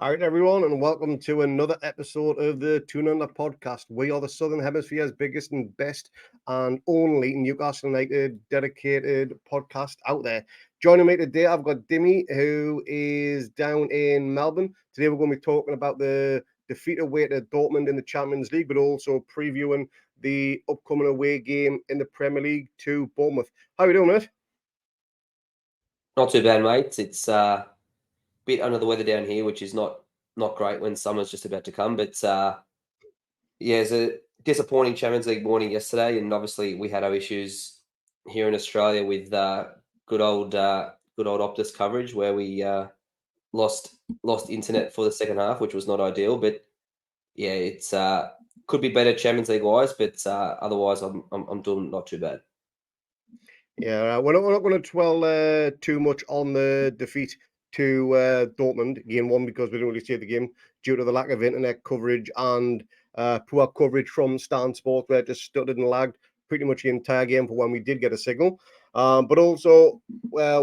All right, everyone, and welcome to another episode of the Toon podcast. We are the Southern Hemisphere's biggest and best and only Newcastle United dedicated podcast out there. Joining me today, I've got Dimi, who is down in Melbourne. Today, we're going to be talking about the defeat away to Dortmund in the Champions League, but also previewing the upcoming away game in the Premier League to Bournemouth. How are you doing, mate? Not too bad, mate. It's bit under the weather down here, which is not great when summer's just about to come. But yeah, it's a disappointing Champions League morning yesterday, and obviously we had our issues here in Australia with good old Optus coverage, where we lost internet for the second half, which was not ideal. But yeah, it's could be better Champions League wise, but otherwise I'm doing not too bad. Yeah, we're not going to dwell too much on the defeat to Dortmund, game one, because we didn't really see the game due to the lack of internet coverage and poor coverage from Stan Sports, where it just stuttered and lagged pretty much the entire game for when we did get a signal. But also,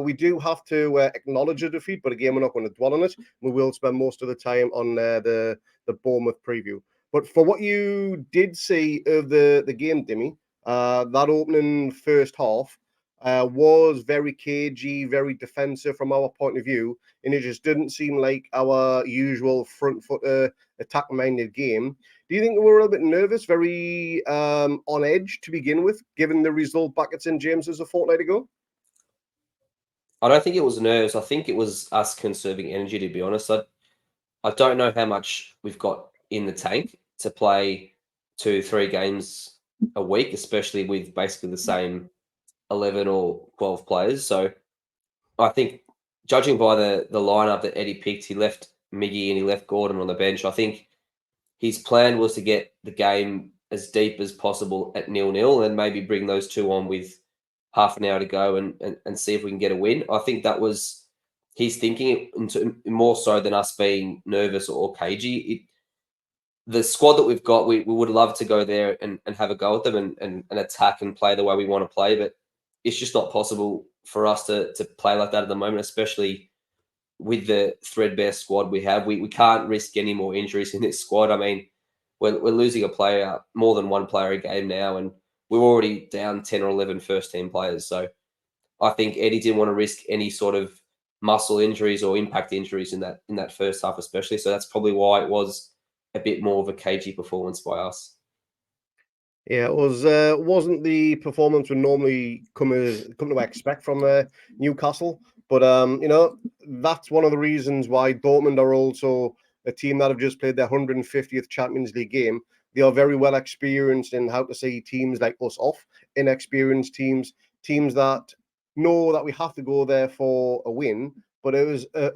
we do have to acknowledge the defeat, but again, we're not going to dwell on it. We will spend most of the time on the Bournemouth preview. But for what you did see of the game, Dimi, that opening first half, was very cagey, very defensive from our point of view, and it just didn't seem like our usual front foot attack-minded game. Do you think we were a little bit nervous, very on edge to begin with, given the result back at St James's a fortnight ago? I don't think it was nerves. I think it was us conserving energy, to be honest. I don't know how much we've got in the tank to play 2-3 games a week, especially with basically the same 11 or 12 players. So I think, judging by the lineup that Eddie picked, he left Miggy and he left Gordon on the bench. I think his plan was to get the game as deep as possible at 0-0 and maybe bring those two on with half an hour to go and see if we can get a win. I think that was his thinking, more so than us being nervous or cagey. The squad that we've got, we would love to go there and have a go at them and attack and play the way we want to play, but it's just not possible for us to play like that at the moment, especially with the threadbare squad we have. We can't risk any more injuries in this squad. I mean, we're losing a player, more than one player a game now, and we're already down 10 or 11 first-team players. So I think Eddie didn't want to risk any sort of muscle injuries or impact injuries in that first half, especially. So that's probably why it was a bit more of a cagey performance by us. Yeah, it wasn't the performance we normally come to expect from Newcastle, but that's one of the reasons why Dortmund are also a team that have just played their 150th Champions League game. They are very well experienced in how to see teams like us off, inexperienced teams that know that we have to go there for a win. But it was an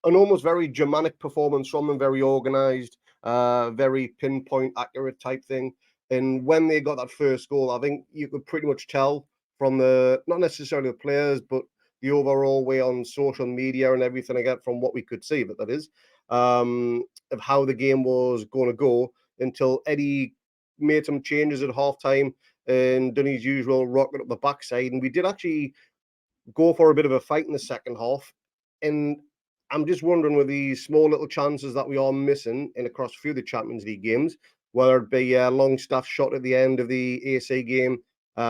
almost very Germanic performance from them, very organised, very pinpoint, accurate type thing. And when they got that first goal, I think you could pretty much tell from not necessarily the players, but the overall way on social media and everything I get from what we could see, but that is, of how the game was going to go until Eddie made some changes at halftime and done his usual rocket up the backside. And we did actually go for a bit of a fight in the second half. And I'm just wondering, with these small little chances that we are missing in across a few of the Champions League games, whether it be a Longstaff shot at the end of the AC game,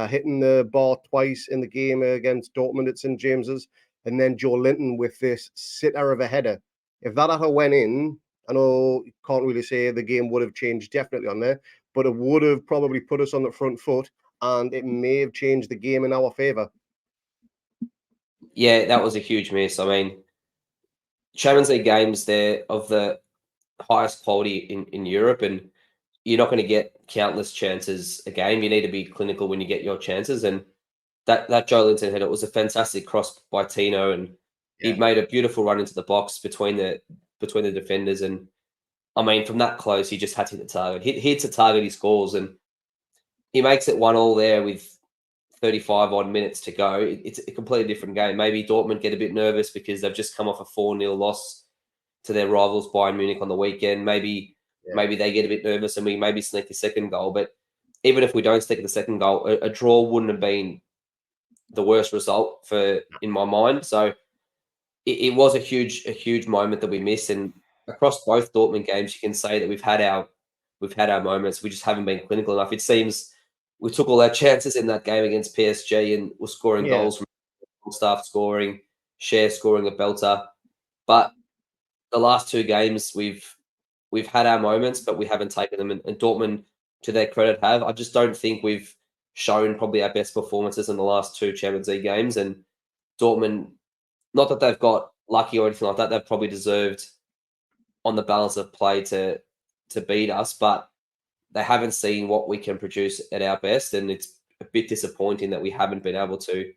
hitting the bar twice in the game against Dortmund at St James's, and then Joe Linton with this sitter of a header. If that had went in, I know you can't really say the game would have changed definitely on there, but it would have probably put us on the front foot, and it may have changed the game in our favour. Yeah, that was a huge miss. I mean, Champions League games, they're of the highest quality in Europe, and you're not going to get countless chances a game. You need to be clinical when you get your chances. And that Joe Linton header, it was a fantastic cross by Tino, and he made a beautiful run into the box between the defenders. And I mean, from that close, he just had to hit the target. He hits a target, he scores, and he makes it 1-1 there with 35 odd minutes to go. It's a completely different game. Maybe Dortmund get a bit nervous because they've just come off a 4-0 loss to their rivals Bayern Munich on the weekend. Maybe they get a bit nervous and we maybe sneak the second goal. But even if we don't sneak the second goal, a draw wouldn't have been the worst result in my mind. So it was a huge moment that we missed. And across both Dortmund games, you can say that we've had our moments. We just haven't been clinical enough. It seems we took all our chances in that game against PSG and were scoring Yeah, goals from staff scoring, Share scoring a belter. But the last two games, we've had our moments, but we haven't taken them. And Dortmund, to their credit, have. I just don't think we've shown probably our best performances in the last two Champions League games. And Dortmund, not that they've got lucky or anything like that, they've probably deserved on the balance of play to beat us, but they haven't seen what we can produce at our best, and it's a bit disappointing that we haven't been able to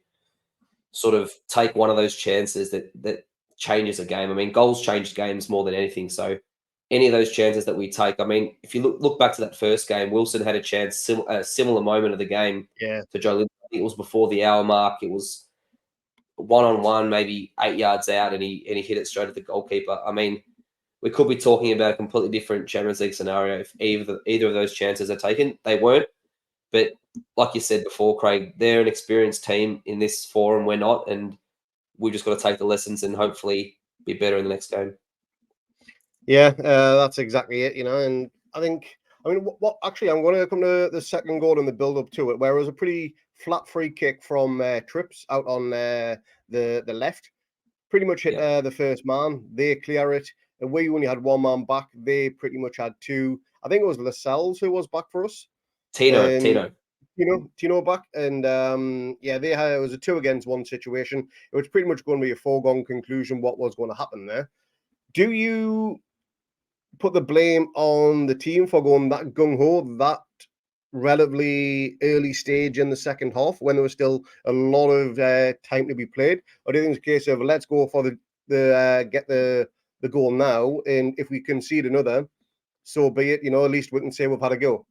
sort of take one of those chances that changes a game. I mean, goals change games more than anything. So any of those chances that we take, I mean, if you look back to that first game, Wilson had a chance, a similar moment of the game yeah, to Joe Linton. I think it was before the hour mark. It was 1-on-1, maybe 8 yards out, and he hit it straight at the goalkeeper. I mean, we could be talking about a completely different Champions League scenario if either of those chances are taken. They weren't, but like you said before, Craig, they're an experienced team in this forum. We're not, and we just got to take the lessons and hopefully be better in the next game. yeah. That's exactly it. And I think, I mean, what actually, I'm going to come to the second goal and the build up to it, where it was a pretty flat free kick from Trips out on the left. Pretty much hit Yeah, the first man. They clear it. And we only had one man back. They pretty much had two. I think it was Lascelles who was back for us. And Tino. Tino back. And yeah, it was a 2-against-1 situation. It was pretty much going to be a foregone conclusion what was going to happen there. Do you put the blame on the team for going that gung ho that relatively early stage in the second half when there was still a lot of time to be played, or do you think it's a case of let's go for the get the goal now, and if we concede another, so be it. At least we can say we've had a go.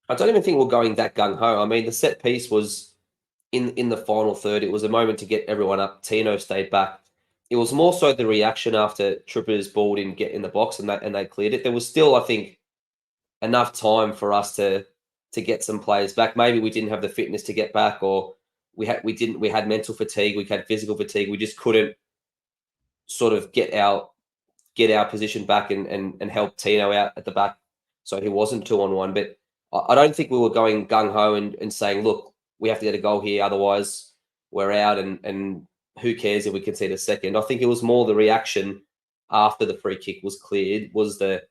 I don't even think we're going that gung ho. I mean, the set piece was in the final third. It was a moment to get everyone up. Tino stayed back. It was more so the reaction after Tripper's ball didn't get in the box and they cleared it. There was still, I think, enough time for us to get some players back. Maybe we didn't have the fitness to get back, or we had mental fatigue, we had physical fatigue. We just couldn't sort of get our position back and help Tino out at the back, so he wasn't 2-on-1. But I don't think we were going gung ho and saying, look, we have to get a goal here, otherwise we're out, and who cares if we concede a second. I think it was more the reaction after the free kick was cleared was a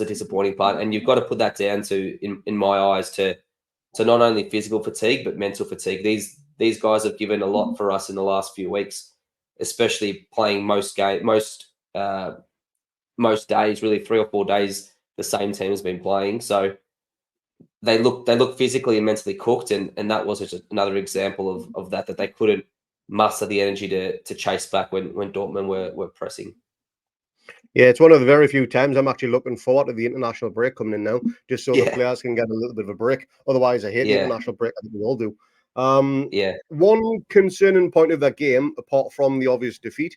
disappointing part, and you've got to put that down to, in my eyes, to not only physical fatigue but mental fatigue. These guys have given a lot for us in the last few weeks, especially playing most days, really 3 or 4 days. The same team has been playing, so they look physically and mentally cooked, and that was just another example of that they couldn't muster the energy to chase back when Dortmund were pressing. Yeah, it's one of the very few times I'm actually looking forward to the international break coming in now, just so the Yeah, players can get a little bit of a break. Otherwise, I hate the yeah, international break. I think we all do. yeah. One concerning point of that game, apart from the obvious defeat,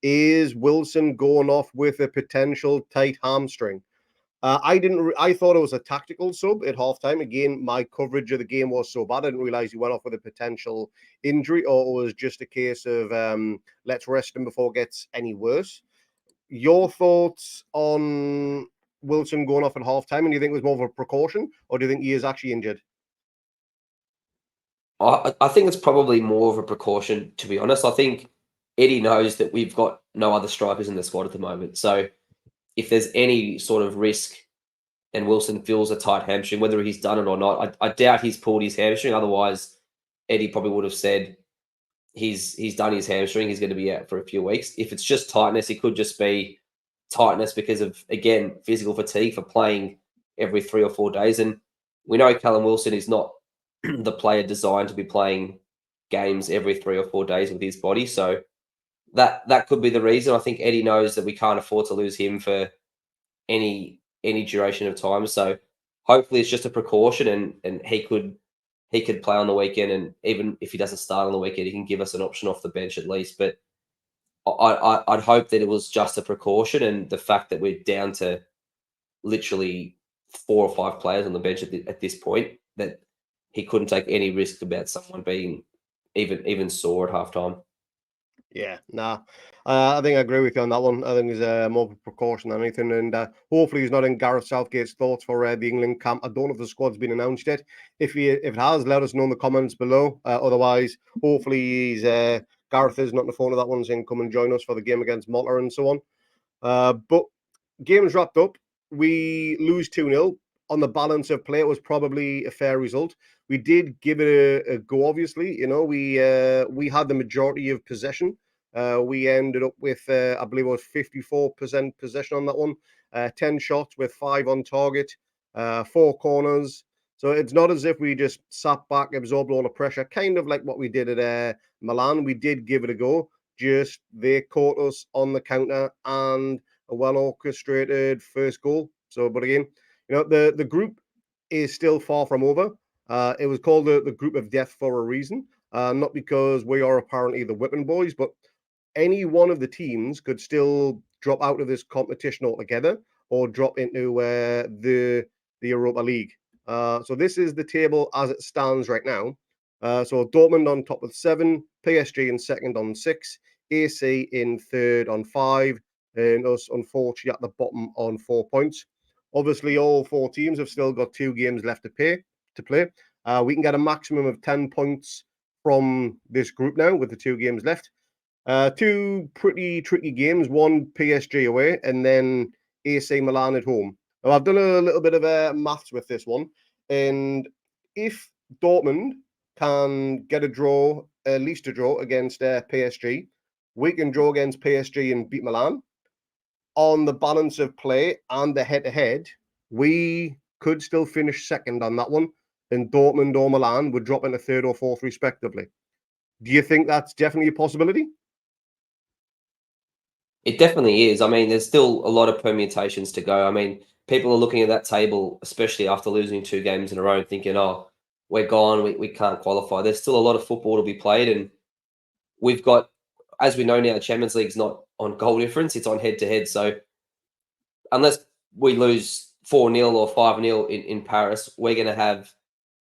is Wilson going off with a potential tight hamstring. I thought it was a tactical sub at halftime. Again, my coverage of the game was so bad, I didn't realize he went off with a potential injury, or it was just a case of let's rest him before it gets any worse. Your thoughts on Wilson going off at halftime, and do you think it was more of a precaution, or do you think he is actually injured? I think it's probably more of a precaution, to be honest. I think Eddie knows that we've got no other strikers in the squad at the moment. So if there's any sort of risk and Wilson feels a tight hamstring, whether he's done it or not, I doubt he's pulled his hamstring. Otherwise, Eddie probably would have said he's done his hamstring. He's going to be out for a few weeks. If it's just tightness, it could just be tightness because of, again, physical fatigue for playing every 3 or 4 days. And we know Callum Wilson is not the player designed to be playing games every 3 or 4 days with his body. So that could be the reason. I think Eddie knows that we can't afford to lose him for any duration of time. So hopefully it's just a precaution, and he could play on the weekend, and even if he doesn't start on the weekend, he can give us an option off the bench at least. But I'd hope that it was just a precaution, and the fact that we're down to literally 4 or 5 players on the bench at this point, that he couldn't take any risk about someone being even sore at halftime. Yeah, nah. I think I agree with you on that one. I think it's more of a precaution than anything, and hopefully he's not in Gareth Southgate's thoughts for the England camp. I don't know if the squad's been announced yet. If it has, let us know in the comments below. Otherwise, hopefully he's Gareth is not on the phone of that one saying come and join us for the game against Malta and so on. But game's wrapped up. We lose 2-0. On the balance of play, it was probably a fair result. We did give it a go, obviously. You know, we had the majority of possession. We ended up with, I believe it was 54% possession on that one. 10 shots with 5 on target, 4 corners. So it's not as if we just sat back, absorbed all the pressure, kind of like what we did at Milan. We did give it a go. Just they caught us on the counter and a well orchestrated first goal. So, but again, you know, the group is still far from over. It was called the group of death for a reason, not because we are apparently the whipping boys, but any one of the teams could still drop out of this competition altogether or drop into the Europa League. So this is the table as it stands right now. So Dortmund on top with 7, PSG in second on 6, AC in third on 5, and us unfortunately at the bottom on 4 points. Obviously, all 4 teams have still got 2 games left to play. We can get a maximum of 10 points from this group now with the 2 games left. 2 pretty tricky games, one PSG away and then AC Milan at home. Now, I've done a little bit of maths with this one, and if Dortmund can get a draw, at least a draw against PSG, we can draw against PSG and beat Milan. On the balance of play and the head-to-head, we could still finish second on that one, and Dortmund or Milan would drop into third or fourth respectively. Do you think that's definitely a possibility? It definitely is. I mean, there's still a lot of permutations to go. I mean, people are looking at that table, especially after losing 2 games in a row, and thinking, oh, we're gone, we can't qualify. There's still a lot of football to be played. And we've got, as we know now, the Champions League's not on goal difference, it's on head to head. So unless we lose 4-0 or 5-0 in Paris, we're going to have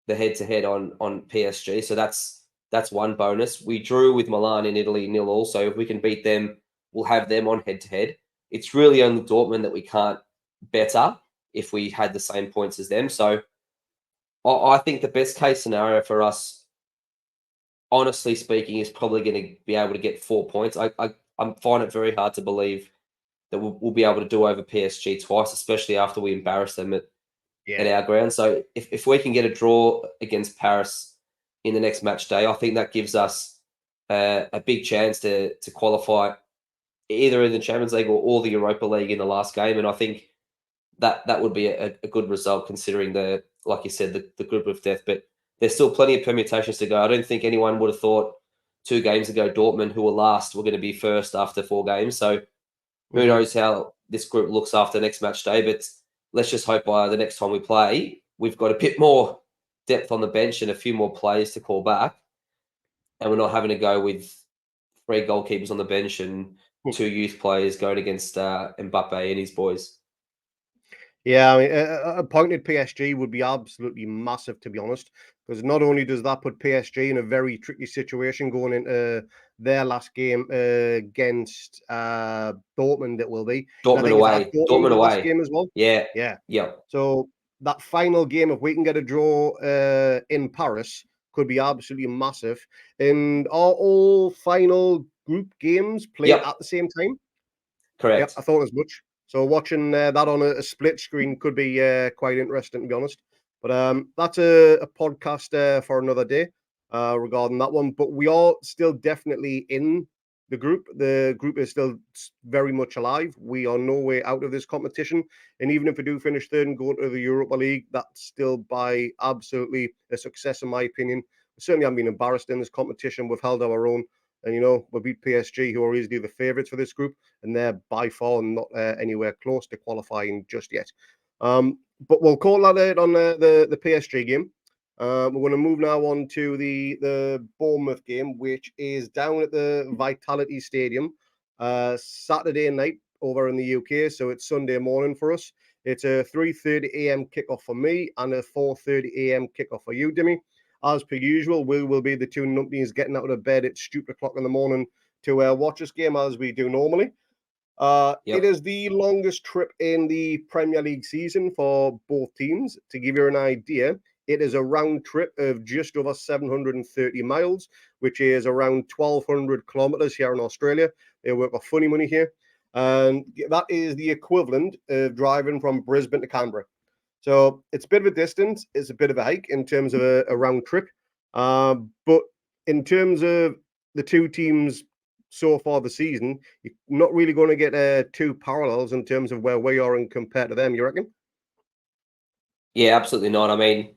the head to head on PSG. So that's one bonus. We drew with Milan in Italy 0-0. So if we can beat them, we'll have them on head to head. It's really only Dortmund that we can't better if we had the same points as them. So I think the best case scenario for us, honestly speaking, is probably going to be able to get 4 points. I find it very hard to believe that we'll be able to do over PSG twice, especially after we embarrass them at our ground. So if we can get a draw against Paris in the next match day, I think that gives us a big chance to qualify either in the Champions League or the Europa League in the last game. And I think that would be a good result considering like you said, the group of death. But there's still plenty of permutations to go. I don't think anyone would have thought 2 games ago Dortmund, who were last, were going to be first after 4 games. So who knows how this group looks after next match day, but let's just hope by the next time we play, we've got a bit more depth on the bench and a few more players to call back. And we're not having to go with 3 goalkeepers on the bench and 2 youth players going against Mbappe and his boys. Yeah, I mean, a pointed PSG would be absolutely massive, to be honest, because not only does that put PSG in a very tricky situation going into their last game against Dortmund, it will be. And I Dortmund think it's at away. Dortmund Dortmund the last away. game as well. Yeah. Yeah. Yeah. So that final game, if we can get a draw in Paris, could be absolutely massive. And are all final group games played Yep. at the same time? Correct. Yep, I thought as much. So watching that on a split screen could be quite interesting, to be honest. But that's a podcast for another day regarding that one. But we are still definitely in the group. The group is still very much alive. We are no way out of this competition. And even if we do finish third and go into the Europa League, that's still by absolutely a success, in my opinion. We certainly haven't been embarrassed in this competition. We've held our own. And, you know, we beat PSG, who are easily the favourites for this group, and they're by far not anywhere close to qualifying just yet. But we'll call that it on the PSG game. We're going to move now on to the Bournemouth game, which is down at the Vitality Stadium Saturday night over in the UK. So it's Sunday morning for us. It's a 3:30 a.m. kickoff for me and a 4:30 a.m. kickoff for you, Dimi. As per usual, we will be the 2 numpties getting out of bed at stupid o'clock in the morning to watch this game as we do normally. It is the longest trip in the Premier League season for both teams. To give you an idea, it is a round trip of just over 730 miles, which is around 1,200 kilometers here in Australia. They work for funny money here. And that is the equivalent of driving from Brisbane to Canberra. So it's a bit of a distance. It's a bit of a hike in terms of a round trip. But in terms of the two teams so far the season, you're not really going to get two parallels in terms of where we are and compared to them, you reckon? Yeah, absolutely not. I mean,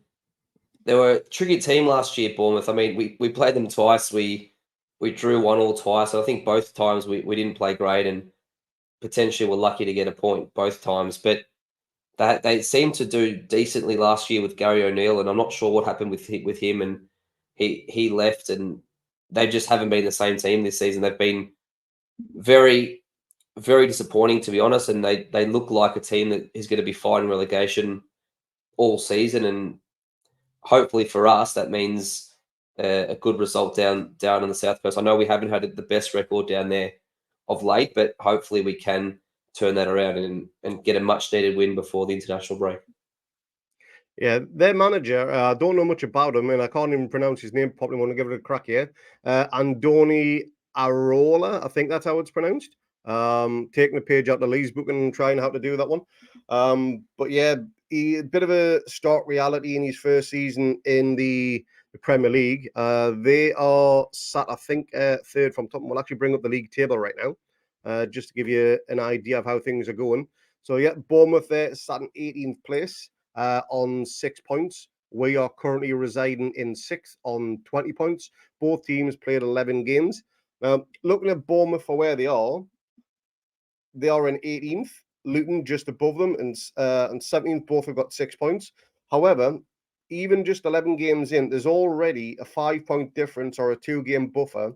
they were a tricky team last year, Bournemouth. I mean, we played them twice. We drew 1-1 twice. I think both times we didn't play great and potentially were lucky to get a point both times. But they seemed to do decently last year with Gary O'Neill, and I'm not sure what happened with him. And he left, and they just haven't been the same team this season. They've been very, very disappointing, to be honest. And they look like a team that is going to be fighting relegation all season. And hopefully for us, that means a good result down on the South Coast. I know we haven't had the best record down there of late, but hopefully we can turn that around and get a much needed win before the international break. Yeah, their manager, I don't know much about him, and I can't even pronounce his name. Probably want to give it a crack here. Andoni Arola, I think that's how it's pronounced. Taking a page out of Lee's book and trying how to do that one. But yeah, a bit of a stark reality in his first season in the Premier League. They are sat, I think, third from top. We'll actually bring up the league table right now, just to give you an idea of how things are going. So yeah, Bournemouth there sat in 18th place on 6 points. We are currently residing in sixth on 20 points. Both teams played 11 games. Looking at Bournemouth for where they are in 18th. Luton just above them, and 17th. Both have got 6 points. However, even just 11 games in, there's already a 5-point difference or a 2-game buffer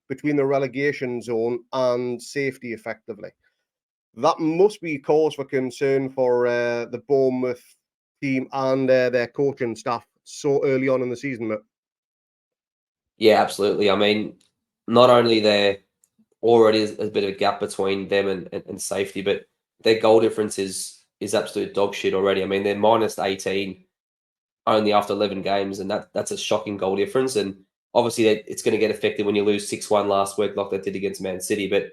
between the relegation zone and safety, effectively. That must be cause for concern for the Bournemouth team and their coaching staff so early on in the season, mate. Yeah, absolutely. I mean, not only there already is a bit of a gap between them and safety, but their goal difference is absolute dog shit already. I mean, they're minus 18 only after 11 games, and that's a shocking goal difference. And obviously, it's going to get affected when you lose 6-1 last week, like they did against Man City. But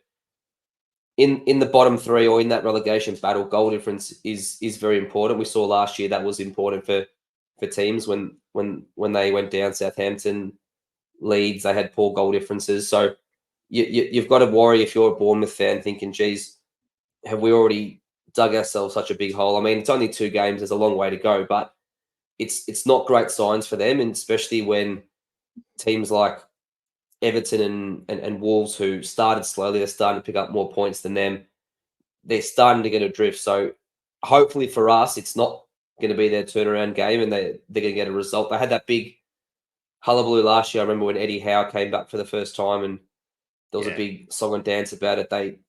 in the bottom three or in that relegation battle, goal difference is very important. We saw last year that was important for teams when they went down. Southampton, Leeds, they had poor goal differences. So you've got to worry if you're a Bournemouth fan, thinking, "Geez, have we already dug ourselves such a big hole?" I mean, it's only 2 games; there's a long way to go, but it's not great signs for them, and especially when teams like Everton and Wolves, who started slowly, they're starting to pick up more points than them. They're starting to get adrift. So hopefully for us, it's not going to be their turnaround game, and they're going to get a result. They had that big hullabaloo last year. I remember when Eddie Howe came back for the first time, and there was a big song and dance about it. They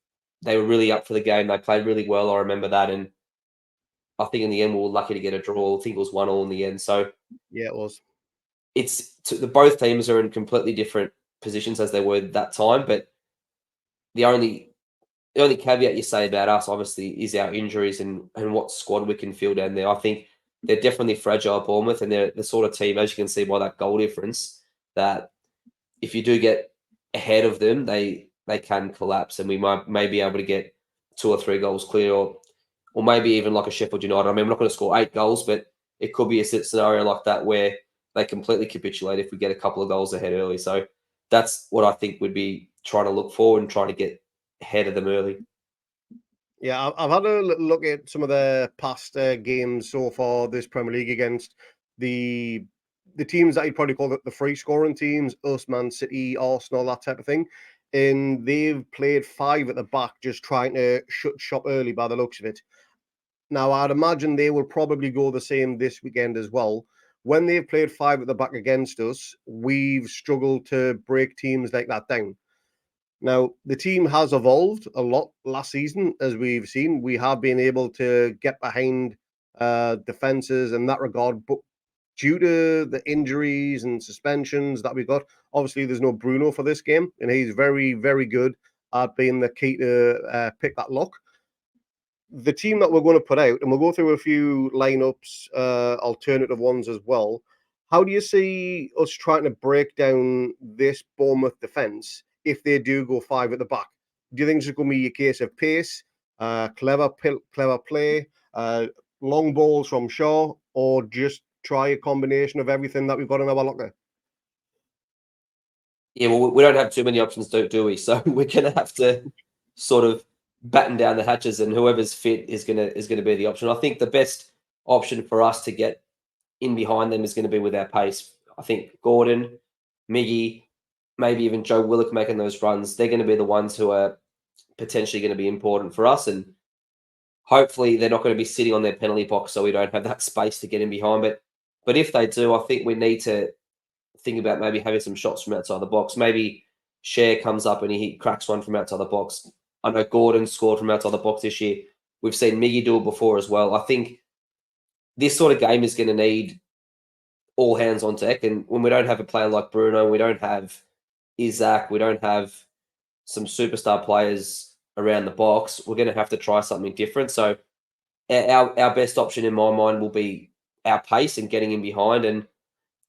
were really up for the game. They played really well. I remember that, and I think in the end we were lucky to get a draw. I think it was 1-1 in the end. So yeah, it was. Both teams are in completely different positions as they were at that time. But the only caveat you say about us, obviously, is our injuries and what squad we can field down there. I think they're definitely fragile, Bournemouth, and they're the sort of team, as you can see by that goal difference, that if you do get ahead of them, they can collapse, and we may be able to get 2 or 3 goals clear, or maybe even like a Sheffield United. I mean, we're not going to score 8 goals, but it could be a scenario like that where they completely capitulate if we get a couple of goals ahead early. So that's what I think we'd be trying to look for and trying to get ahead of them early. Yeah, I've had a little look at some of the past games so far this Premier League against the teams that you'd probably call the free scoring teams, us, Man City, Arsenal, that type of thing. And they've played 5 at the back, just trying to shut shop early by the looks of it. Now, I'd imagine they will probably go the same this weekend as well. When they've played 5 at the back against us, we've struggled to break teams like that down. Now, the team has evolved a lot last season, as we've seen. We have been able to get behind defenses in that regard, but due to the injuries and suspensions that we got, Obviously, there's no Bruno for this game, and he's very, very good at being the key to pick that lock. The team that we're going to put out, and we'll go through a few lineups, alternative ones as well. How do you see us trying to break down this Bournemouth defence if they do go five at the back? Do you think it's going to be a case of pace, clever play, long balls from Shaw, or just try a combination of everything that we've got in our locker? Yeah, well, we don't have too many options, do we? So we're going to have to sort of batten down the hatches, and whoever's fit is gonna be the option. I think the best option for us to get in behind them is going to be with our pace. I think Gordon, Miggy, maybe even Joe Willock making those runs. They're going to be the ones who are potentially going to be important for us, and hopefully they're not going to be sitting on their penalty box, so we don't have that space to get in behind. But if they do, I think we need to think about maybe having some shots from outside the box. Maybe Cher comes up and he cracks one from outside the box. I know Gordon scored from outside the box this year. We've seen Miggy do it before as well. I think this sort of game is going to need all hands on deck. And when we don't have a player like Bruno, we don't have Isaac, we don't have some superstar players around the box, we're going to have to try something different. So our best option in my mind will be our pace and getting in behind. And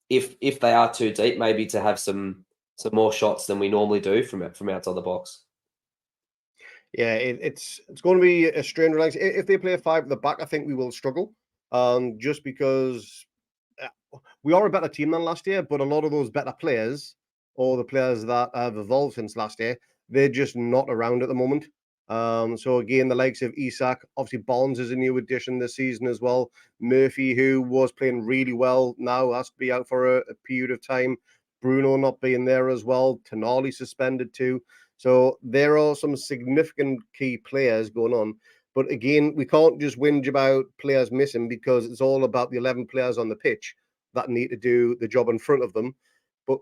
if they are too deep, maybe to have some more shots than we normally do from outside the box. Yeah, it's going to be a strange relax. If they play five at the back, I think we will struggle. Just because we are a better team than last year, but a lot of those better players, or the players that have evolved since last year, they're just not around at the moment. So again, the likes of Isak, obviously Bonds is a new addition this season as well. Murphy, who was playing really well, now has to be out for a period of time. Bruno not being there as well. Tonali suspended too. So there are some significant key players going on. But again, we can't just whinge about players missing, because it's all about the 11 players on the pitch that need to do the job in front of them. But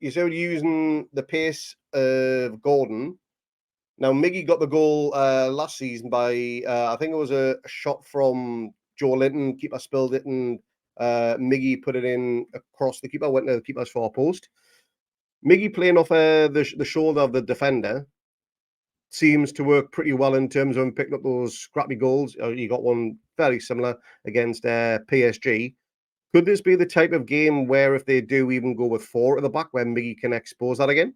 you said using the pace of Gordon. Now, Miggy got the goal last season by, I think it was a shot from Joe Linton. Keeper spilled it, and Miggy put it in across the keeper, went to the keeper's far post. Miggy playing off the shoulder of the defender seems to work pretty well in terms of him picking up those scrappy goals. He got one very similar against PSG. Could this be the type of game where, if they do even go with four at the back, where Miggy can expose that again?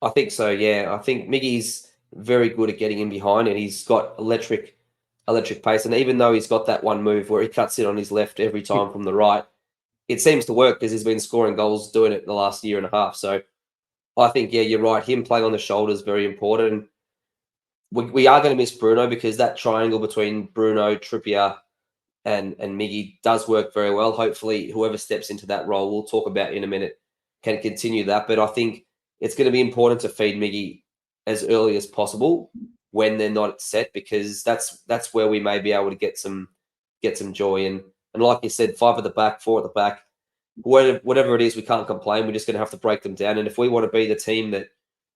I think so, yeah. I think Miggy's very good at getting in behind, and he's got electric pace. And even though he's got that one move where he cuts it on his left every time from the right, it seems to work because he's been scoring goals doing it the last year and a half. So I think, yeah, you're right. Him playing on the shoulder is very important. We are going to miss Bruno, because that triangle between Bruno, Trippier, and Miggy does work very well. Hopefully, whoever steps into that role, we'll talk about in a minute, can continue that. But I think it's going to be important to feed Miggy as early as possible when they're not set, because that's where we may be able to get some joy. And like you said, five at the back, four at the back, whatever it is, we can't complain. We're just going to have to break them down. And if we want to be the team that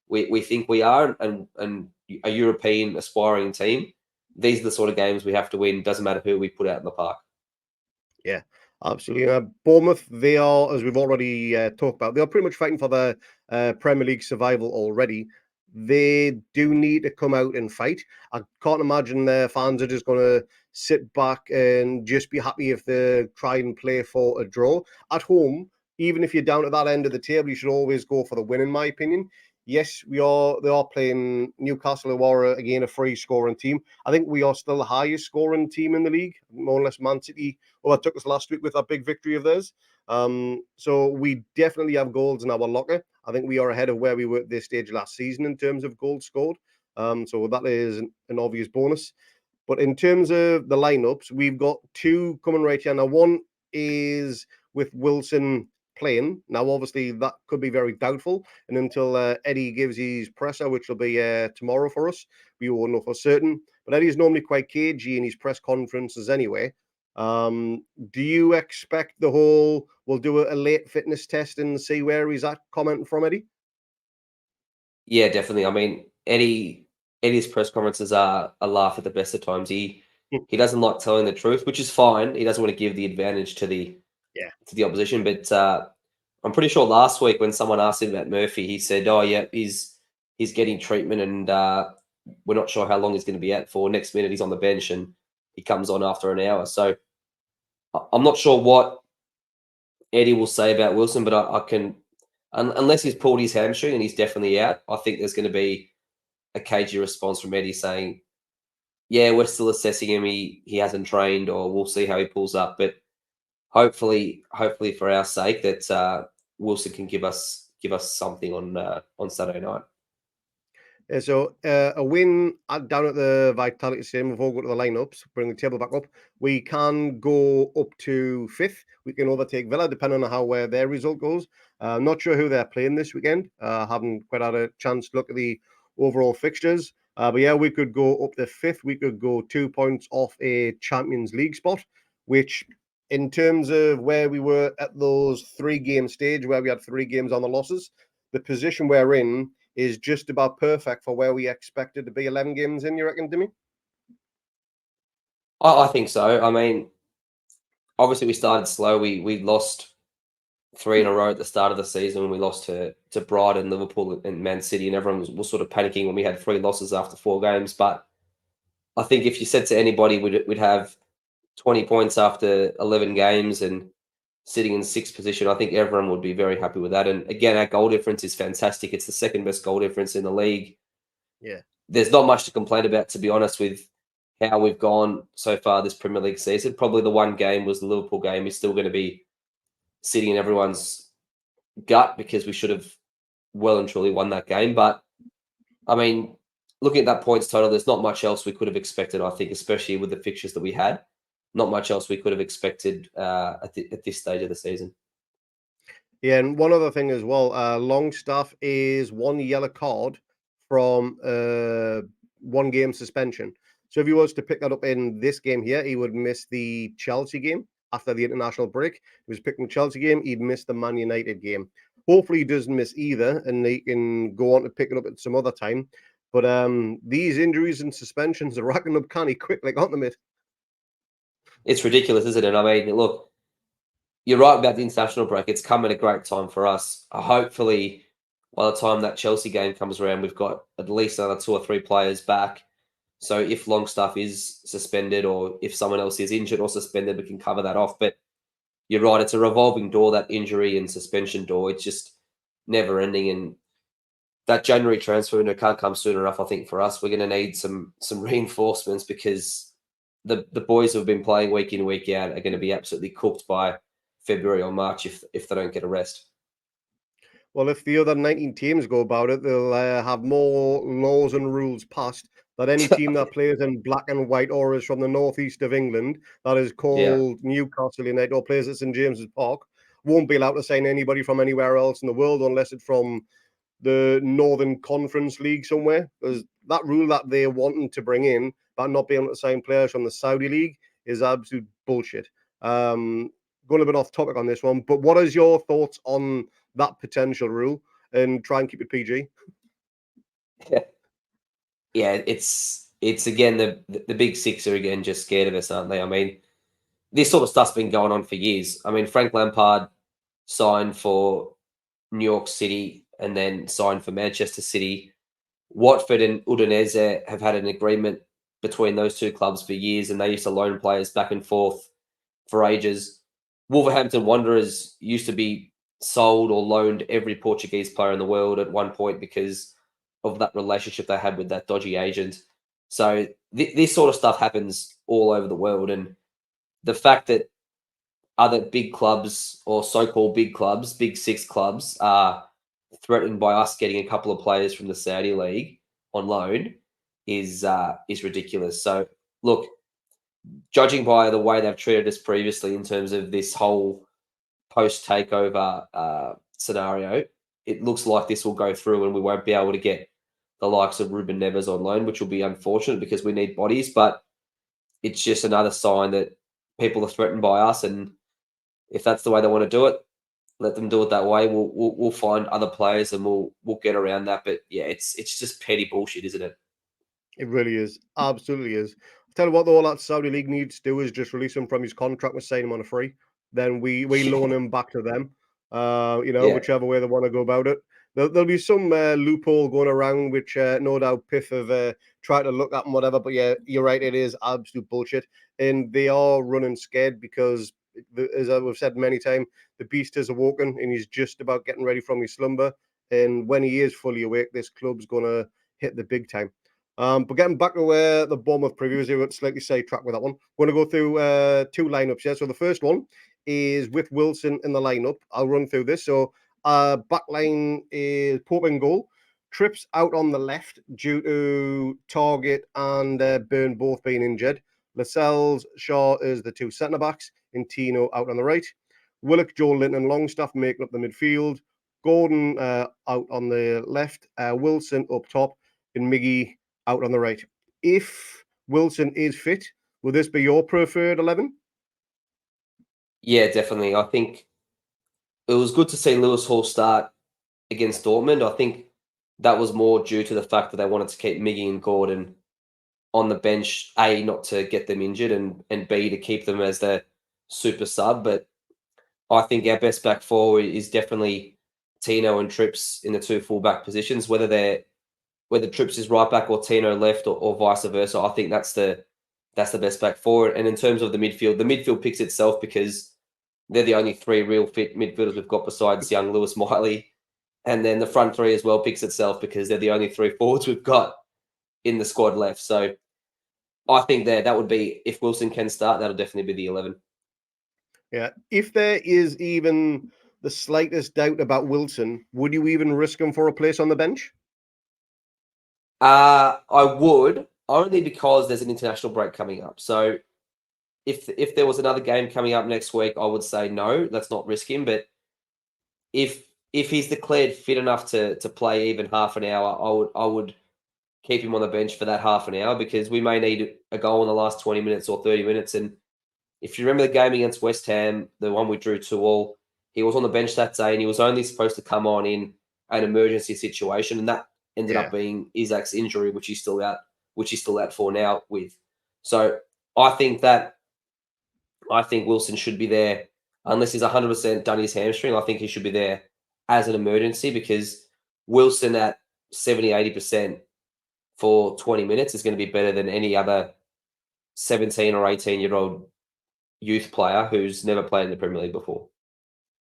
we think we are, and a European aspiring team, these are the sort of games we have to win. Doesn't matter who we put out in the park. Yeah, absolutely. Bournemouth, they are, as we've already talked about, they are pretty much fighting for the Premier League survival already. They do need to come out and fight. I can't imagine their fans are just going to sit back and just be happy if they try and play for a draw. At home, even if you're down at that end of the table, you should always go for the win, in my opinion. Yes, they are playing Newcastle, who are, again, a free scoring team. I think we are still the highest scoring team in the league, more or less. Man City overtook us last week with that big victory of theirs. So we definitely have goals in our locker. I think we are ahead of where we were at this stage last season in terms of goals scored. So that is an obvious bonus. But in terms of the lineups, we've got two coming right here. Now, one is with Wilson playing. Now, obviously, that could be very doubtful. And until Eddie gives his presser, which will be tomorrow for us, we won't know for certain. But Eddie's normally quite cagey in his press conferences anyway. Do you expect the whole, we'll do a late fitness test and see where he's at comment from Eddie? Yeah, definitely. I mean, Eddie's press conferences are a laugh at the best of times. He doesn't like telling the truth, which is fine. He doesn't want to give the advantage to the Yeah. opposition. But I'm pretty sure last week when someone asked him about Murphy, he said, "Oh yeah, he's getting treatment, and we're not sure how long he's going to be out for." Next minute, he's on the bench and he comes on after an hour. So I'm not sure what Eddie will say about Wilson, but I can, unless he's pulled his hamstring and he's definitely out, I think there's going to be a cagey response from Eddie saying, "Yeah, we're still assessing him. He hasn't trained, or we'll see how he pulls up." But hopefully for our sake, that Wilson can give us something on Saturday night. So a win down at the Vitality Stadium. We've all got to the lineups, bring the table back up. We can go up to 5th. We can overtake Villa, depending on how their result goes. Not sure who they're playing this weekend. Haven't quite had a chance to look at the overall fixtures. But yeah, we could go up to 5th. We could go 2 points off a Champions League spot, which, in terms of where we were at those 3-game stage, where we had 3 games on the losses, the position we're in is just about perfect for where we expected to be 11 games in, you reckon, Dimi? I think so. I mean, obviously we started slow. We lost 3 in a row at the start of the season. We lost to Brighton, Liverpool, and Man City, and everyone was sort of panicking when we had 3 losses after 4 games. But I think if you said to anybody we'd have 20 points after 11 games and sitting in 6th position, I think everyone would be very happy with that. And again, our goal difference is fantastic. It's the 2nd best goal difference in the league. Yeah. There's not much to complain about, to be honest, with how we've gone so far this Premier League season. Probably the one game was the Liverpool game. Is still going to be sitting in everyone's gut because we should have well and truly won that game. But I mean, looking at that points total, there's not much else we could have expected, I think, especially with the fixtures that we had. Not much else we could have expected at this stage of the season. Yeah, and one other thing as well, Longstaff is 1 yellow card from 1 game suspension. So if he was to pick that up in this game here, he would miss the Chelsea game after the international break. If he was picking the Chelsea game, he'd miss the Man United game. Hopefully he doesn't miss either and he can go on to pick it up at some other time. But these injuries and suspensions are racking up canny quickly, aren't they, mate? It's ridiculous, isn't it? I mean, look, you're right about the international break. It's come at a great time for us. Hopefully, by the time that Chelsea game comes around, we've got at least another 2 or 3 players back. So if Longstaff is suspended or if someone else is injured or suspended, we can cover that off. But you're right, it's a revolving door, that injury and suspension door. It's just never ending. And that January transfer window can't come soon enough, I think, for us. We're going to need some reinforcements because the boys who have been playing week in, week out are going to be absolutely cooked by February or March if they don't get a rest. Well, if the other 19 teams go about it, they'll have more laws and rules passed that any team that plays in black and white or is from the northeast of England, that is Yeah. called Newcastle United or plays at St James's Park, won't be allowed to sign anybody from anywhere else in the world unless it's from the Northern Conference League somewhere. There's that rule that they're wanting to bring in about not being able to sign players from the Saudi League is absolute bullshit. Going a bit off topic on this one, but what is your thoughts on that potential rule and try and keep it PG? Yeah, it's again the big 6 are again just scared of us, aren't they? I mean, this sort of stuff's been going on for years. I mean, Frank Lampard signed for New York City and then signed for Manchester City. Watford and Udinese have had an agreement between those 2 clubs for years, and they used to loan players back and forth for ages. Wolverhampton Wanderers used to be sold or loaned every Portuguese player in the world at one point because of that relationship they had with that dodgy agent. So this sort of stuff happens all over the world, and the fact that other big clubs or so-called big clubs, big 6 clubs, are threatened by us getting a couple of players from the Saudi league on loan is ridiculous. So look, judging by the way they've treated us previously in terms of this whole post takeover scenario, it looks like this will go through and we won't be able to get the likes of Ruben Neves on loan, which will be unfortunate because we need bodies. But it's just another sign that people are threatened by us, and if that's the way they want to do it, let them do it that way. We'll find other players and we'll get around that. But yeah, it's just petty bullshit, isn't it? It really is. Absolutely is. I'll tell you what, all that Saudi League needs to do is just release him from his contract and sign him on a free. Then we loan him back to them. Whichever way they want to go about it. There'll be some loophole going around, which no doubt Piff have tried to look at and whatever. But yeah, you're right. It is absolute bullshit. And they are running scared because, as we've said many times, the beast has awoken and he's just about getting ready from his slumber. And when he is fully awake, this club's going to hit the big time. But getting back to where the Bournemouth previews, we went slightly sidetracked with that one. We're going to go through two lineups here. So the first one is with Wilson in the lineup. I'll run through this. So back line is Pope in goal. Trips out on the left due to Target and Byrne both being injured. Lascelles, Shaw is the two centre backs, and Tino out on the right. Willock, Joe Linton, and Longstaff making up the midfield. Gordon out on the left. Wilson up top, and Miggy out on the right. If Wilson is fit, will this be your preferred 11? Yeah, definitely. I think it was good to see Lewis Hall start against Dortmund. I think that was more due to the fact that they wanted to keep Miggy and Gordon on the bench, A, not to get them injured, and B, to keep them as the super sub. But I think our best back four is definitely Tino and Trips in the two fullback positions, whether Trips is right back or Tino left or vice versa. I think that's the best back four. And in terms of the midfield picks itself because they're the only three real fit midfielders we've got besides young Lewis Miley. And then the front three as well picks itself because they're the only three forwards we've got in the squad left. So I think that would be, if Wilson can start, that'll definitely be the 11. Yeah. If there is even the slightest doubt about Wilson, would you even risk him for a place on the bench? I would, only because there's an international break coming up. So if there was another game coming up next week, I would say no, let's not risk him. But if he's declared fit enough to play even half an hour, I would keep him on the bench for that half an hour because we may need a goal in the last 20 minutes or 30 minutes. And if you remember the game against West Ham, the one we drew 2-2, he was on the bench that day and he was only supposed to come on in an emergency situation. And that ended up being Isaac's injury, which he's still out for now with. So I think Wilson should be there unless he's 100% done his hamstring. I think he should be there as an emergency because Wilson at 70, 80% for 20 minutes is going to be better than any other 17 or 18-year-old youth player who's never played in the Premier League before.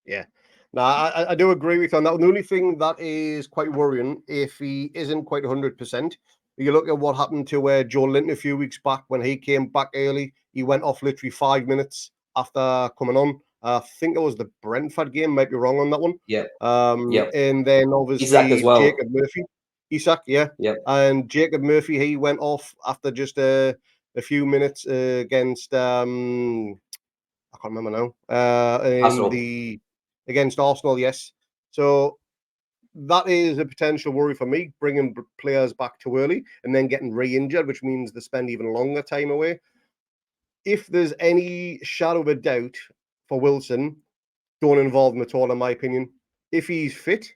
Yeah. No, I do agree with you on that. The only thing that is quite worrying, if he isn't quite 100%, you look at what happened to Joe Linton a few weeks back when he came back early. He went off literally 5 minutes after coming on. I think it was the Brentford game. Might be wrong on that one. Yeah. And then obviously Isaac as well. Jacob Murphy. Isaac, yeah. Yep. And Jacob Murphy, he went off after just a few minutes against I can't remember now. Against Arsenal, yes. So that is a potential worry for me, bringing players back too early and then getting re-injured, which means they spend even longer time away. If there's any shadow of a doubt for Wilson, don't involve him at all, in my opinion. If he's fit,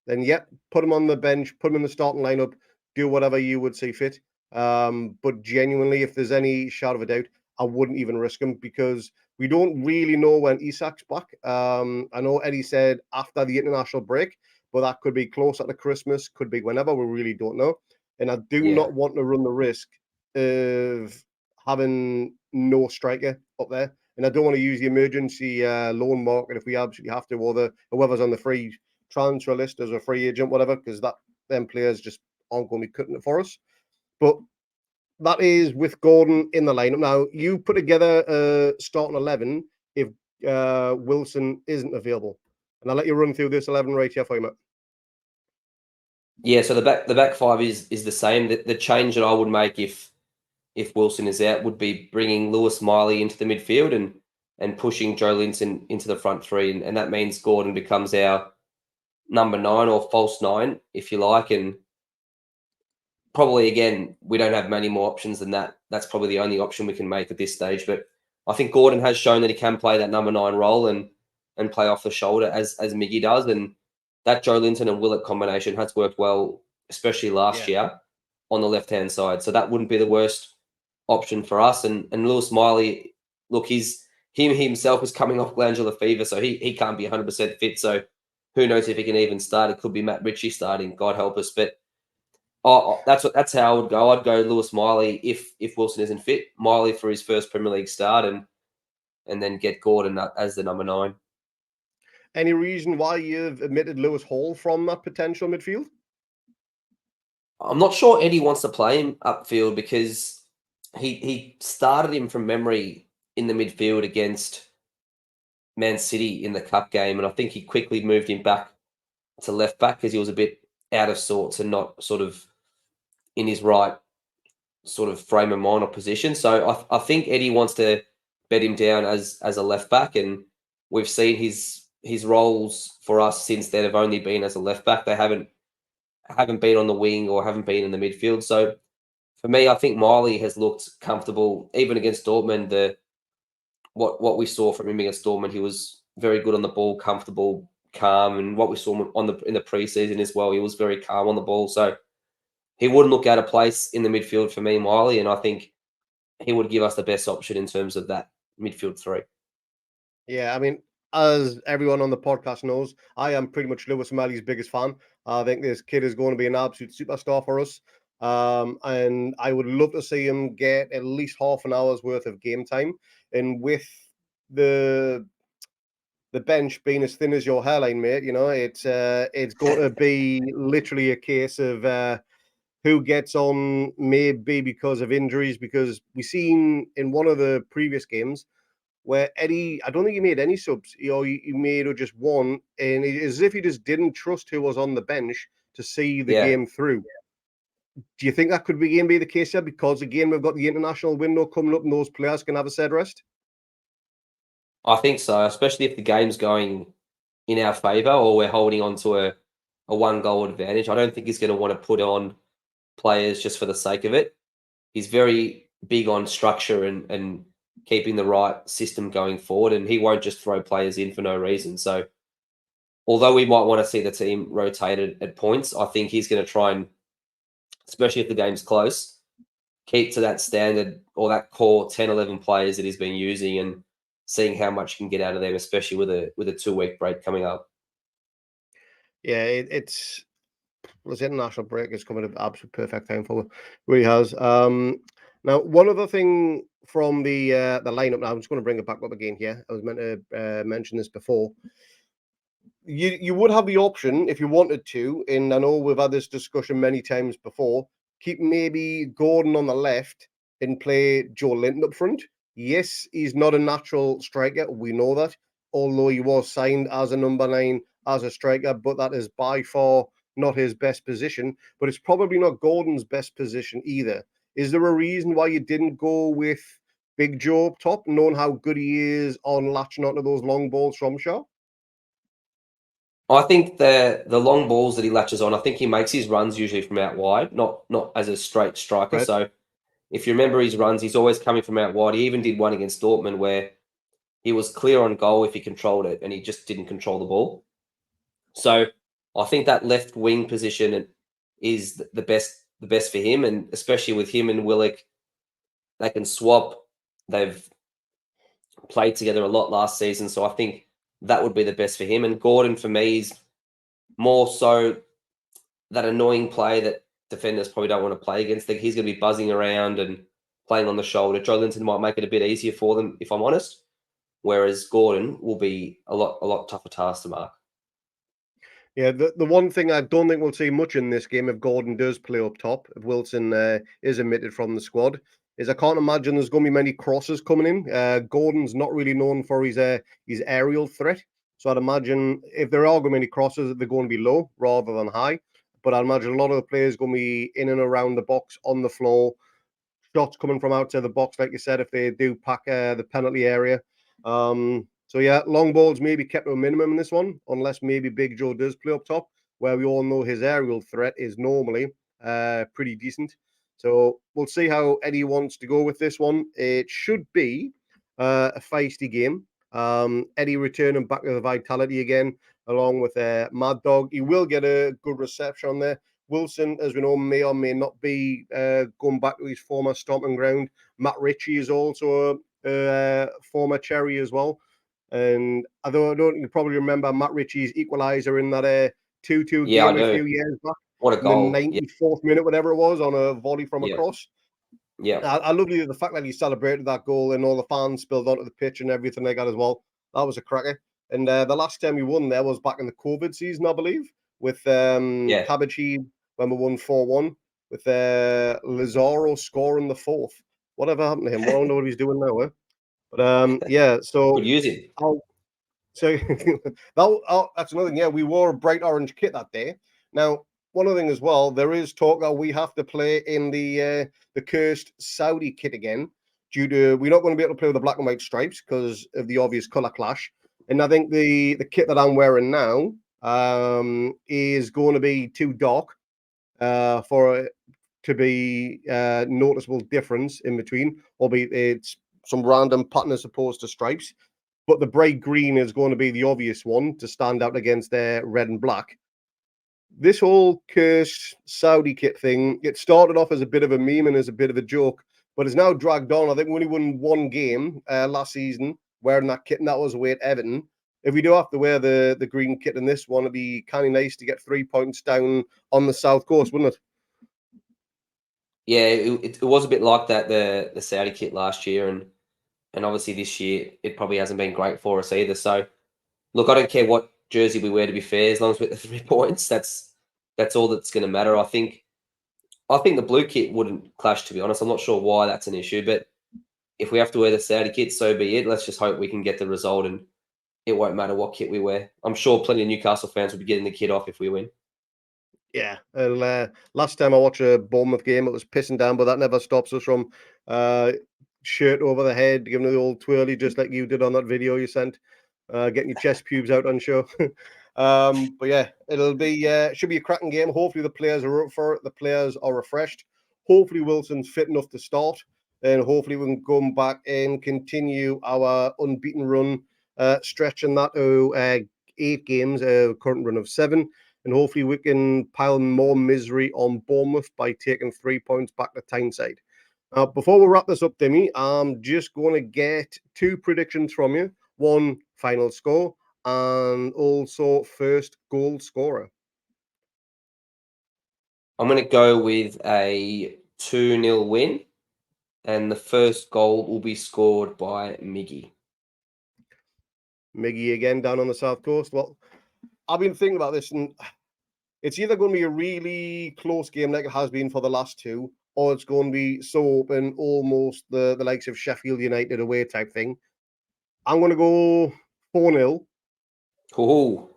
then yep, put him on the bench, put him in the starting lineup, do whatever you would see fit. But genuinely, if there's any shadow of a doubt, I wouldn't even risk him because we don't really know when Isak's back. I know Eddie said after the international break, but that could be closer to Christmas, could be whenever. We really don't know. And I do not want to run the risk of having no striker up there. And I don't want to use the emergency loan market if we absolutely have to, or whoever's on the free transfer list as a free agent, whatever, because them players just aren't going to be cutting it for us. But that is with Gordon in the lineup. Now, you put together a starting 11 if Wilson isn't available. And I'll let you run through this 11 right here for you, Matt. Yeah, so the back five is the same. The change that I would make if Wilson is out would be bringing Lewis Miley into the midfield and pushing Joe Linton into the front three. And that means Gordon becomes our number 9 or false 9, if you like. And probably, again, we don't have many more options than that. That's probably the only option we can make at this stage. But I think Gordon has shown that he can play that number 9 role and play off the shoulder as Miggy does. And that Joe Linton and Willett combination has worked well, especially last year on the left-hand side. So that wouldn't be the worst option for us. And Lewis Miley, look, he's him himself is coming off glandular fever, so he can't be 100% fit. So who knows if he can even start? It could be Matt Ritchie starting, God help us. But that's how I would go. I'd go Lewis Miley if Wilson isn't fit. Miley for his first Premier League start, and then get Gordon as the number 9. Any reason why you've omitted Lewis Hall from that potential midfield? I'm not sure Eddie wants to play him upfield because he started him from memory in the midfield against Man City in the cup game, and I think he quickly moved him back to left back because he was a bit out of sorts and not sort of in his right sort of frame of mind or position. So I think Eddie wants to bed him down as a left back, and we've seen his roles for us since then have only been as a left back. They haven't been on the wing or haven't been in the midfield. So for me, I think Miley has looked comfortable even against Dortmund. What we saw from him against Dortmund, he was very good on the ball, comfortable, calm, and what we saw in the preseason as well, he was very calm on the ball. So he wouldn't look out of place in the midfield for me, Miley, and I think he would give us the best option in terms of that midfield 3. Yeah, I mean, as everyone on the podcast knows, I am pretty much Lewis Miley's biggest fan. I think this kid is going to be an absolute superstar for us. And I would love to see him get at least half an hour's worth of game time. And with the bench being as thin as your hairline, mate, it's going to be literally a case of who gets on, maybe because of injuries, because we seen in one of the previous games where Eddie, I don't think he made any subs, he made just one, and as if he just didn't trust who was on the bench to see the game through. Do you think that could be the case here? Because again, we've got the international window coming up and those players can have a said rest. I think so, especially if the game's going in our favour or we're holding on to a 1-goal advantage. I don't think he's going to want to put on players just for the sake of it. He's very big on structure and keeping the right system going forward, and he won't just throw players in for no reason. So although we might want to see the team rotated at points, I think he's going to try and, especially if the game's close, keep to that standard or that core 10, 11 players that he's been using and seeing how much he can get out of them, especially with a 2-week break coming up. Yeah, it's this international break is coming at an absolute perfect time for it. Really has. Now, one other thing from the lineup. Now, I'm just going to bring it back up again here. I was meant to mention this before. You would have the option if you wanted to, and I know we've had this discussion many times before. Keep maybe Gordon on the left and play Joe Linton up front. Yes, he's not a natural striker. We know that, although he was signed as a number 9 as a striker, but that is by far not his best position. But it's probably not Gordon's best position either. Is there a reason why you didn't go with Big Joe up top, knowing how good he is on latching onto those long balls from Shaw? I think the long balls that he latches on, I think he makes his runs usually from out wide, not as a straight striker. Right. So if you remember his runs, he's always coming from out wide. He even did one against Dortmund where he was clear on goal if he controlled it, and he just didn't control the ball. So I think that left wing position is the best for him, and especially with him and Willock, they can swap. They've played together a lot last season, so I think that would be the best for him. And Gordon, for me, is more so that annoying play that defenders probably don't want to play against. He's going to be buzzing around and playing on the shoulder. Joe Linton might make it a bit easier for them, if I'm honest. Whereas Gordon will be a lot tougher task to mark. Yeah, the one thing I don't think we'll see much in this game if Gordon does play up top, if Wilson is omitted from the squad, is I can't imagine there's going to be many crosses coming in. Gordon's not really known for his aerial threat. So I'd imagine if there are going to be any crosses, they're going to be low rather than high. But I'd imagine a lot of the players going to be in and around the box, on the floor, shots coming from outside the box, like you said, if they do pack the penalty area. So yeah, long balls maybe kept to a minimum in this one, unless maybe Big Joe does play up top, where we all know his aerial threat is normally pretty decent. So we'll see how Eddie wants to go with this one. It should be a feisty game. Eddie returning back to the vitality again, along with Mad Dog. He will get a good reception on there. Wilson, as we know, may or may not be going back to his former stomping ground. Matt Ritchie is also former Cherry as well. And I don't you probably remember Matt Ritchie's equaliser in that 2-2 Yeah, I game a do. few years back What a in the goal. Yeah, 94th minute, whatever it was, on a volley from yeah, across. yeah. I love the fact that he celebrated that goal and all the fans spilled onto the pitch and everything like that as well. That was a cracker. And the last time we won there was back in the COVID season, I believe, with Yeah. Cabbage Heap when we won 4-1, with Lazaro scoring the fourth. Whatever happened to him? I wonder what he's doing now. But yeah, Could so use him. so that's another thing. Yeah, we wore a bright orange kit that day. Now, one other thing as well, there is talk that we have to play in the cursed Saudi kit again, due to we're not going to be able to play with the black and white stripes because of the obvious color clash. And I think the kit that I'm wearing now is going to be too dark for it to be noticeable difference in between, albeit it's some random pattern as opposed to stripes. But the bright green is going to be the obvious one to stand out against their red and black. This whole curse Saudi kit thing, it started off as a bit of a meme and as a bit of a joke, but it's now dragged on. I think we only won one game last season wearing that kit, and that was away at Everton. If we do have to wear the green kit in this one, it'd be kind of nice to get 3 points down on the south coast, wouldn't it? Yeah, it was a bit like that the Saudi kit last year, and obviously this year it probably hasn't been great for us either. So look, I don't care what jersey we wear, to be fair, as long as we get the 3 points, that's all that's going to matter. I think the blue kit wouldn't clash, to be honest. I'm not sure why that's an issue, but if we have to wear the Saudi kit, so be it. Let's just hope we can get the result, and it won't matter what kit we wear. I'm sure plenty of Newcastle fans will be getting the kit off if we win. Yeah, and last time I watched a Bournemouth game, it was pissing down, but that never stops us from shirt over the head, giving it the old twirly, just like you did on that video you sent, getting your chest pubes out on show. But yeah, it'll be should be a cracking game. Hopefully the players are up for it. The players are refreshed. Hopefully Wilson's fit enough to start, and hopefully we can come back and continue our unbeaten run, stretching that to 8 games, current run of 7. And hopefully we can pile more misery on Bournemouth by taking 3 points back to Tyneside. Before we wrap this up, Dimi, I'm just going to get 2 predictions from you. One final score and also first goal scorer. I'm going to go with a 2-0 win, and the first goal will be scored by Miggy. Miggy again down on the south coast. Well, I've been thinking about this, and it's either going to be a really close game like it has been for the last 2, or it's going to be so open, almost the likes of Sheffield United away type thing. I'm going to go 4-0. Ooh.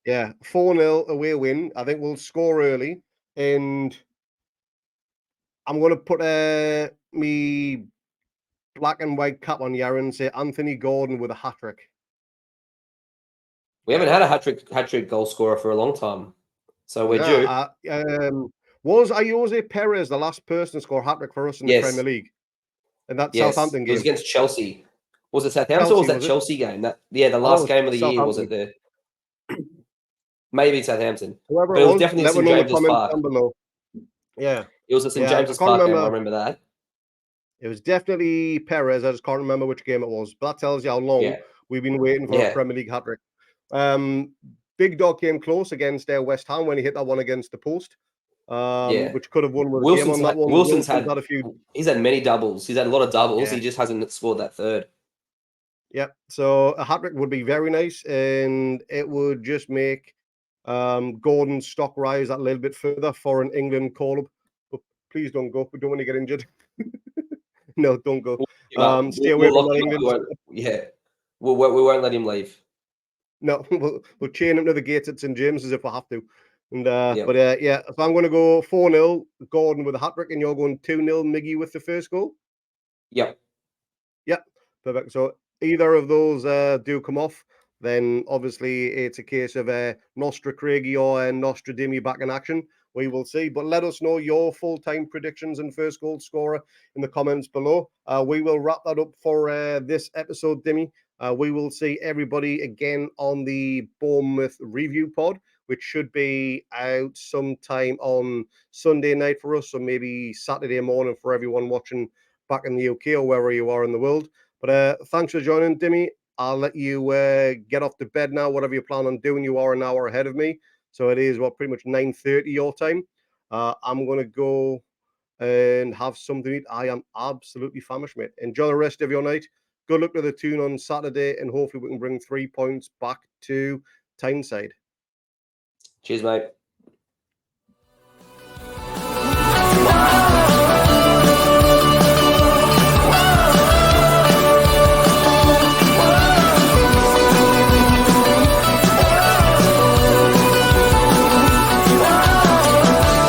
Yeah, 4-0 away win. I think we'll score early, and I'm going to put me black and white cap on Yaron and say Anthony Gordon with a hat trick. We haven't had a hat trick goal scorer for a long time, so we're due. Was Jose Perez the last person to score a hat trick for us in the Premier League? And that Southampton It was game against Chelsea. Was it Southampton or was that Chelsea game? The last game of the year, was it the maybe Southampton? Whoever but it was was, definitely let me St know in the James's comments Park. down below. Yeah. It was at St Yeah, James's Park game, I remember that. It was definitely Perez. I just can't remember which game it was. But that tells you how long we've been waiting for a Premier League hat trick. Big Dog came close against West Ham when he hit that one against the post, which could have won with a game on that one. Wilson's had a few. He's had many doubles. He's had a lot of doubles. Yeah. He just hasn't scored that third. Yeah, so a hat trick would be very nice, and it would just make Gordon's stock rise that little bit further for an England call-up. But please don't go. We don't want to get injured. No, don't go. Stay away from that England. We won't let him leave. No, we'll chain him to the gates at St James's if we have to. And but yeah, if I'm going to go 4-0, Gordon with a hat trick, and you're going 2-0, Miggy with the first goal. Yep. Yep. Perfect. So either of those do come off, then obviously it's a case of Nostra Craigie or Nostra Dimi back in action. We will see. But let us know your full-time predictions and first goal scorer in the comments below. We will wrap that up for this episode, Dimi. We will see everybody again on the Bournemouth review pod, which should be out sometime on Sunday night for us, or maybe Saturday morning for everyone watching back in the UK or wherever you are in the world. But thanks for joining, Dimi. I'll let you get off to bed now. Whatever you plan on doing, you are an hour ahead of me. So it is pretty much 9:30 your time. I'm gonna go and have something to eat. I am absolutely famished, mate. Enjoy the rest of your night. Good luck to the Toon on Saturday, and hopefully we can bring 3 points back to Tyneside. Cheers, mate.